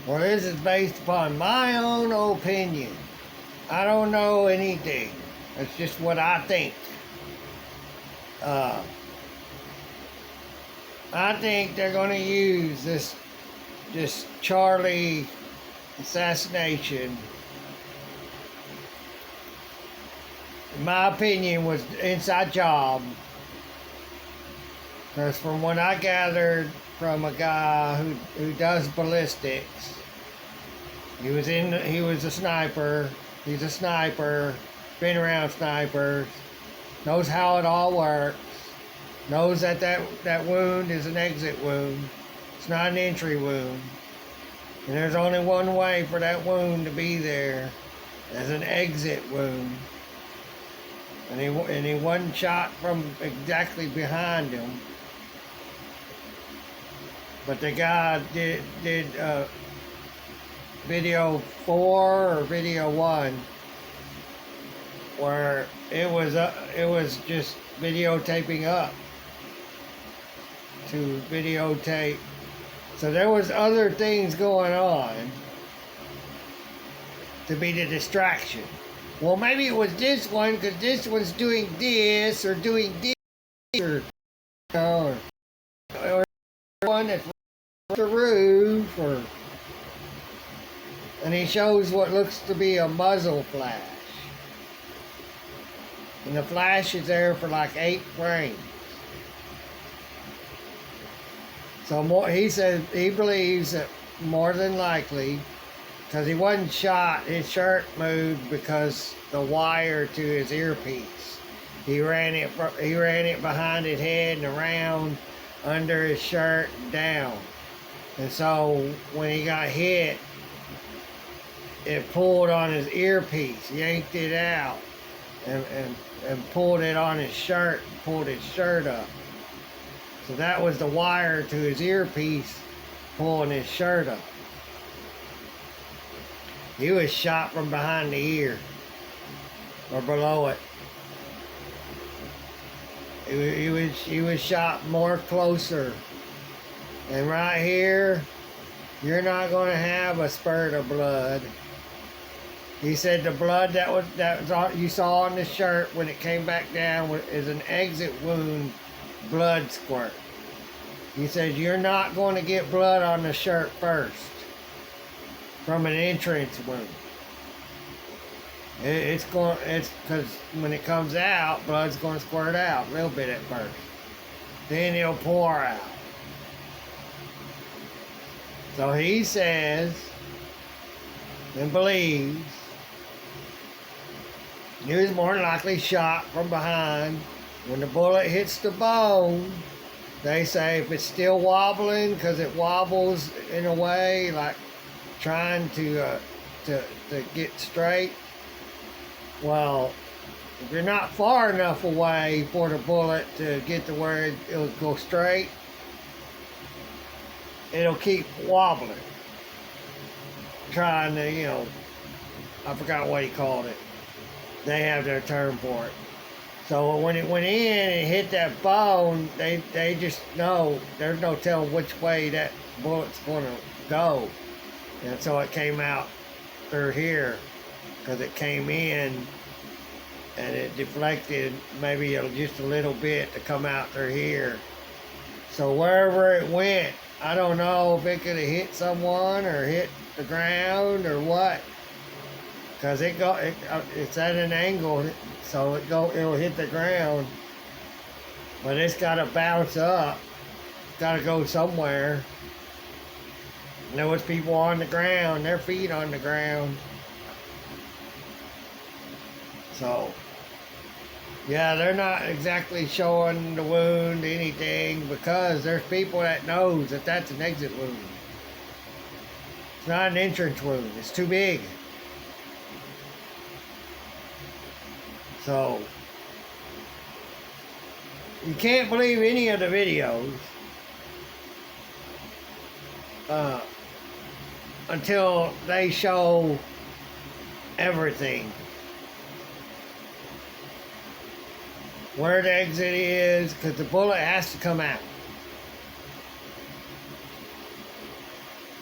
Well, this is based upon my own opinion. I don't know anything. It's just what I think. Uh, I think they're going to use this Charlie assassination. In my opinion, was inside job. Because from what I gathered from a guy who does ballistics, he was a sniper. He's a sniper, been around snipers, knows how it all works, knows that wound is an exit wound. It's not an entry wound. And there's only one way for that wound to be there, as an exit wound. And he wasn't shot from exactly behind him. But the guy did video 4 or video 1 where it was just videotaping up to videotape. So there was other things going on to be the distraction. Well, maybe it was this one because this one's doing this or doing this or one that's the roof and he shows what looks to be a muzzle flash. And the flash is there for like 8 frames. So he said he believes that more than likely, because he wasn't shot, his shirt moved because the wire to his earpiece. He ran it behind his head and around under his shirt and down. And so when he got hit, it pulled on his earpiece, yanked it out, and pulled it on his shirt, and pulled his shirt up. So that was the wire to his earpiece pulling his shirt up. He was shot from behind the ear, or below it. He was shot more closer. And right here, you're not going to have a spurt of blood. He said the blood that was you saw on the shirt when it came back down is an exit wound blood squirt. He said you're not going to get blood on the shirt first from an entrance wound. It's because when it comes out, blood's going to squirt out a little bit at first. Then it'll pour out. So he says and believes he was more than likely shot from behind. When the bullet hits the bone, they say if it's still wobbling, because it wobbles in a way like trying to get straight. Well, if you're not far enough away for the bullet to get to where it'll go straight, it'll keep wobbling. Trying to, I forgot what he called it. They have their term for it. So when it went in and hit that bone, they just know there's no telling which way that bullet's going to go. And so it came out through here because it came in and it deflected maybe just a little bit to come out through here. So wherever it went, I don't know if it could have hit someone or hit the ground or what, because it's at an angle, so it'll hit the ground, but it's got to bounce up. It's got to go somewhere. And there was people on the ground, their feet on the ground. So yeah, they're not exactly showing the wound, anything, because there's people that knows that that's an exit wound. It's not an entrance wound. It's too big. So you can't believe any of the videos until they show everything. Where the exit is, because the bullet has to come out.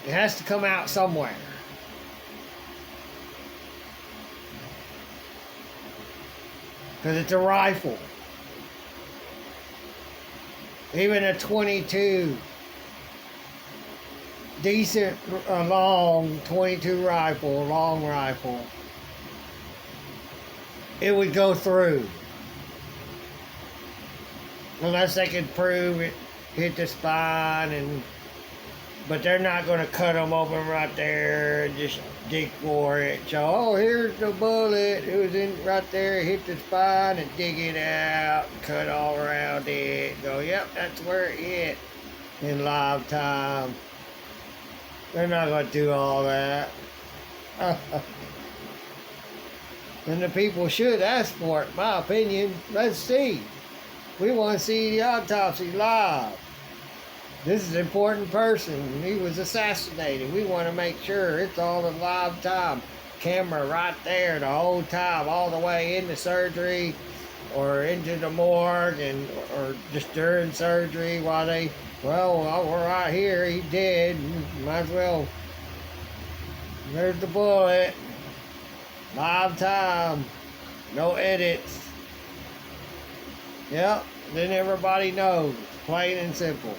It has to come out somewhere. Because it's a rifle. Even a 22. Decent, long 22 rifle, long rifle. It would go through. Unless they could prove it hit the spine, but they're not going to cut them open right there and just dig for it. So, oh, here's the bullet. It was in right there, hit the spine, and dig it out, cut all around it. Go, yep, that's where it hit in live time. They're not going to do all that. And the people should ask for it, in my opinion. Let's see. We want to see the autopsy live. This is an important person. He was assassinated. We want to make sure it's all in live time. Camera right there the whole time, all the way into surgery or into the morgue, or just during surgery while they, well, we're right here. He dead. Might as well. There's the bullet. Live time. No edits. Yep. Then everybody knows. Plain and simple.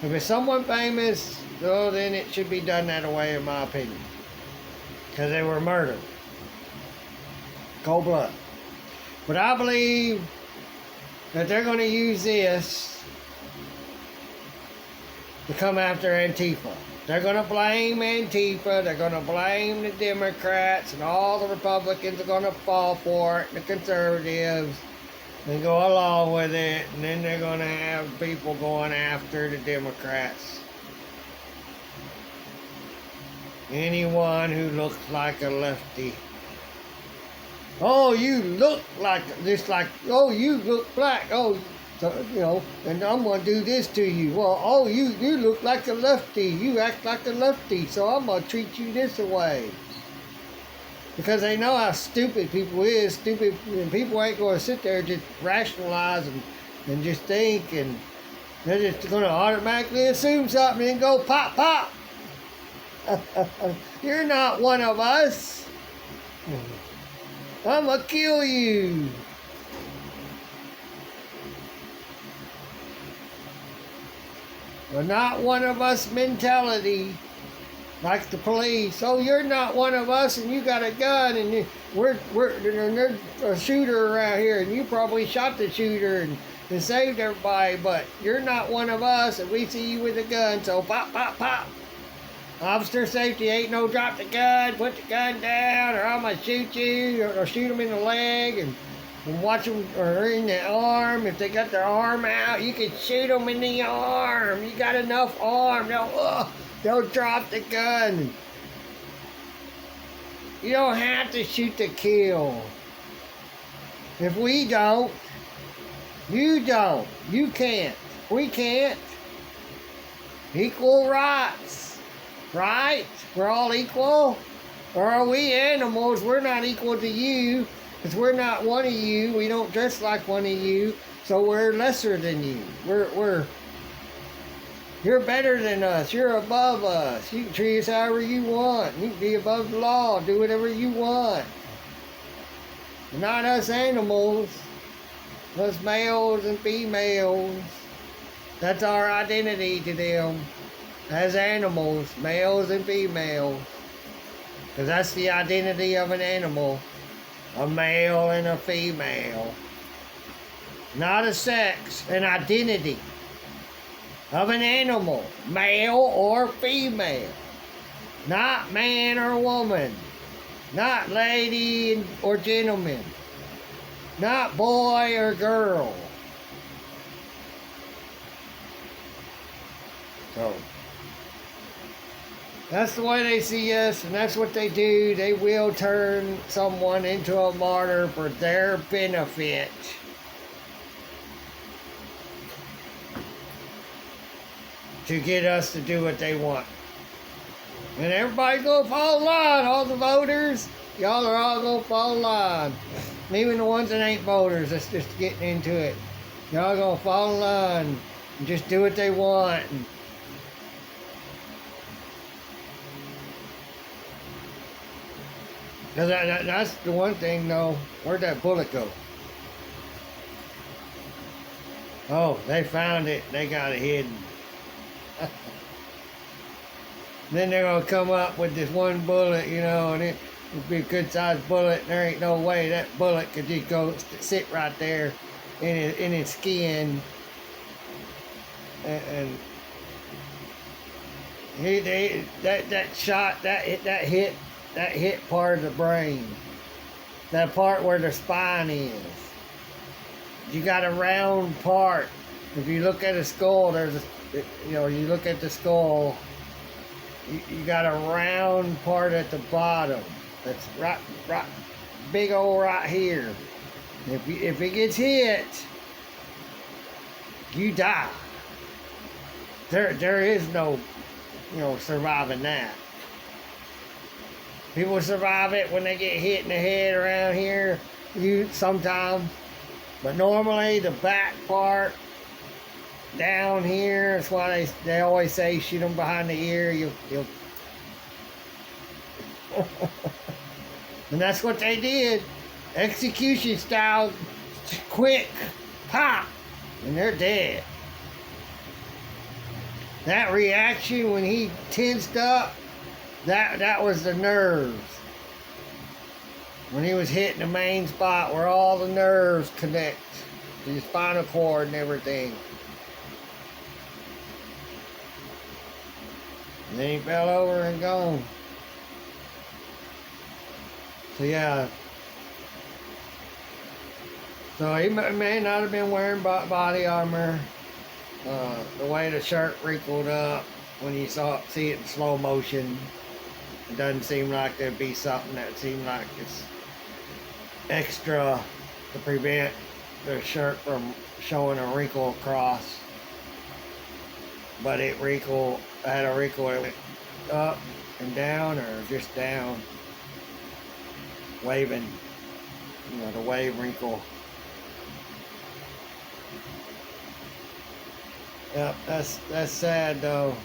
If it's someone famous, well, then it should be done that way, in my opinion. Because they were murdered. Cold blood. But I believe that they're going to use this to come after Antifa. They're going to blame Antifa. They're going to blame the Democrats, and all the Republicans are going to fall for it, and the conservatives. And go along with it, and then they're going to have people going after the Democrats. Anyone who looks like a lefty. Oh, you look like this, like, oh, you look black. Oh, so, you know, and I'm going to do this to you. Well, oh, you look like a lefty. You act like a lefty, so I'm going to treat you this way. Because they know how stupid people is. Stupid, and people ain't going to sit there and just rationalize and just think, and they're just going to automatically assume something and go pop, pop. You're not one of us. I'm going to kill you. But not one of us mentality. Like the police, oh, you're not one of us, and you got a gun, and there's a shooter around here, and you probably shot the shooter and saved everybody, but you're not one of us, and we see you with a gun, so pop, pop, pop. Officer safety ain't no drop the gun, put the gun down, or I'm gonna shoot you, or shoot them in the leg, and watch them, or in the arm. If they got their arm out, you can shoot them in the arm. You got enough arm. They'll drop the gun. You don't have to shoot to kill. If we don't, you don't. You can't. We can't. Equal rights. Right? We're all equal? Or are we animals? We're not equal to you. Because we're not one of you. We don't dress like one of you. So we're lesser than you. You're better than us. You're above us. You can treat us however you want. You can be above the law. Do whatever you want. Not us animals. Us males and females. That's our identity to them. As animals. Males and females. Because that's the identity of an animal. A male and a female. Not a sex. An identity. Of an animal, male or female, not man or woman, not lady or gentleman, not boy or girl. So, that's the way they see us, and that's what they do. They will turn someone into a martyr for their benefit. To get us to do what they want. And everybody's going to fall in line. All the voters, y'all are all going to fall in line. Even the ones that ain't voters, that's just getting into it. Y'all going to fall in line and just do what they want. Cause that's the one thing, though. Where'd that bullet go? Oh, they found it. They got it hidden. Then they're gonna come up with this one bullet, and it would be a good sized bullet. And there ain't no way that bullet could just go sit right there in its skin, and that shot that hit part of the brain, that part where the spine is. You got a round part. If you look at a skull, you look at the skull. You got a round part at the bottom. That's right, big old right here. If it gets hit, you die. There is no, surviving that. People survive it when they get hit in the head around here. Sometimes, but normally the back part down here. That's why they always say shoot them behind the ear. You'll and that's what they did. Execution style, quick, pop, and they're dead. That reaction when he tensed up, that was the nerves. When he was hitting the main spot where all the nerves connect to the spinal cord and everything. And then he fell over and gone. So yeah. So he may not have been wearing body armor. The way the shirt wrinkled up when you see it in slow motion, it doesn't seem like there'd be something that seemed like it's extra to prevent the shirt from showing a wrinkle across. But it had a wrinkle that went up and down, or just down, waving, the wave wrinkle. Yep, that's sad though.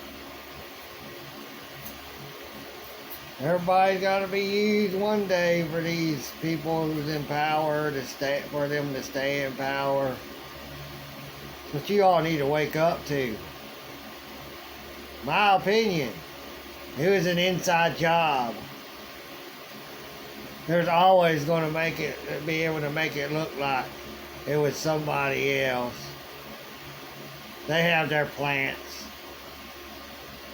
Everybody's got to be used one day for these people who's in power for them to stay in power. But you all need to wake up to. My opinion, it was an inside job. There's always going to be able to make it look like it was somebody else. They have their plants.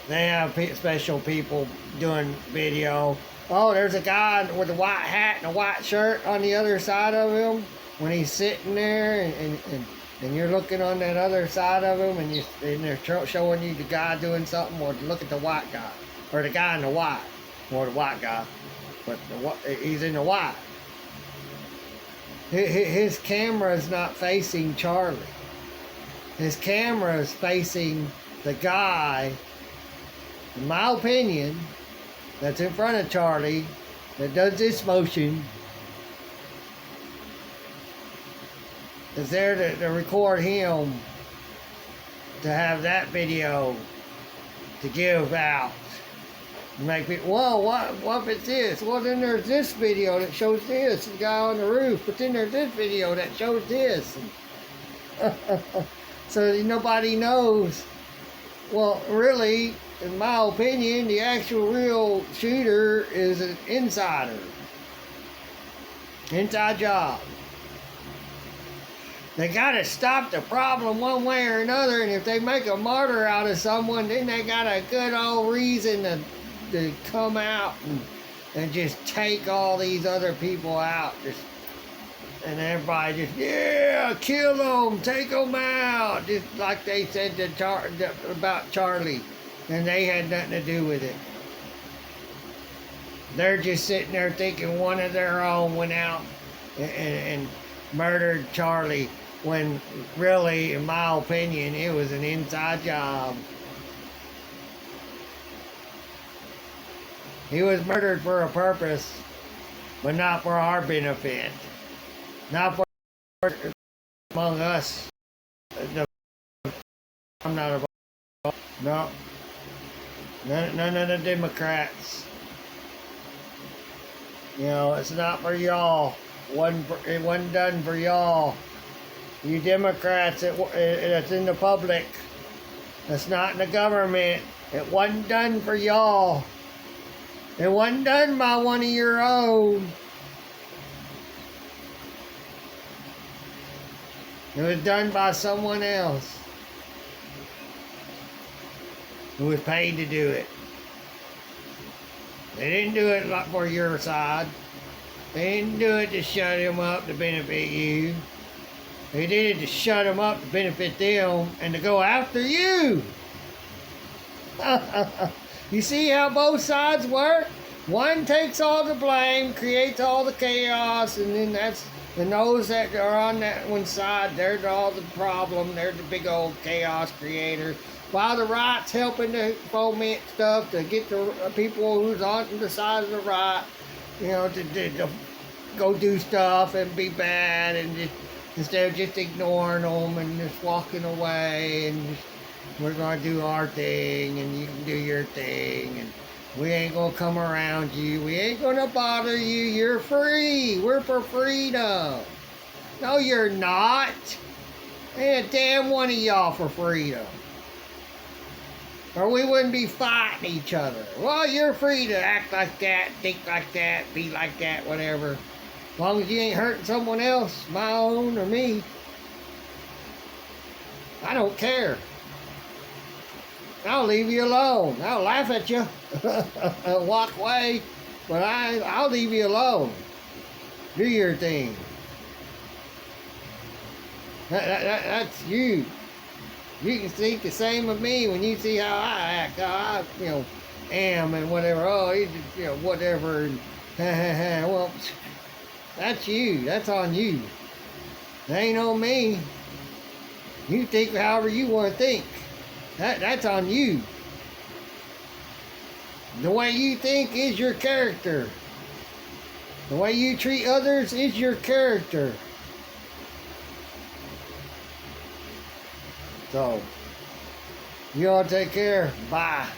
They have special people doing video. Oh, there's a guy with a white hat and a white shirt on the other side of him when he's sitting there, and you're looking on that other side of him, and they're showing you the guy doing something, or look at the white guy, or the guy in the white, or the white guy, but he's in the white. His camera is not facing Charlie. His camera is facing the guy, in my opinion, that's in front of Charlie, that does this motion, is there to record him, to have that video to give out. Make people, whoa, what if it's this? Well, then there's this video that shows this, the guy on the roof, but then there's this video that shows this. So nobody knows. Well, really, in my opinion, the actual real shooter is an insider. Inside job. They got to stop the problem one way or another, and if they make a martyr out of someone, then they got a good old reason to come out and just take all these other people out. And everybody just, yeah, kill them, take them out. Just like they said about Charlie. And they had nothing to do with it. They're just sitting there thinking one of their own went out and murdered Charlie, when really, in my opinion, it was an inside job. He was murdered for a purpose, but not for our benefit. Not for among us. I'm not a... No. None of the Democrats. You know, it's not for y'all. It wasn't done for y'all. You Democrats, it's in the public. It's not in the government. It wasn't done for y'all. It wasn't done by one of your own. It was done by someone else who was paid to do it. They didn't do it for your side. They didn't do it to shut him up to benefit you. They did it to shut him up to benefit them and to go after you. You see how both sides work? One takes all the blame, creates all the chaos, and then those that are on that one side, they're all the problem. They're the big old chaos creators. While the right's helping to foment stuff to get the people who's on the side of the right, you know, to go do stuff and be bad, and just, instead of just ignoring them and just walking away and just, we're going to do our thing and you can do your thing and we ain't going to come around you. We ain't going to bother you. You're free. We're for freedom. No, you're not. Ain't a damn one of y'all for freedom. Or we wouldn't be fighting each other. Well, you're free to act like that, think like that, be like that, whatever. As long as you ain't hurting someone else, my own or me. I don't care. I'll leave you alone. I'll laugh at you. Walk away. But I'll leave you alone. Do your thing. That's you. You can think the same of me when you see how I act, how I, am and whatever. Oh, he's just, whatever. Well, that's you. That's on you. That ain't on me. You think however you want to think. That's on you. The way you think is your character. The way you treat others is your character. So, you all take care. Bye.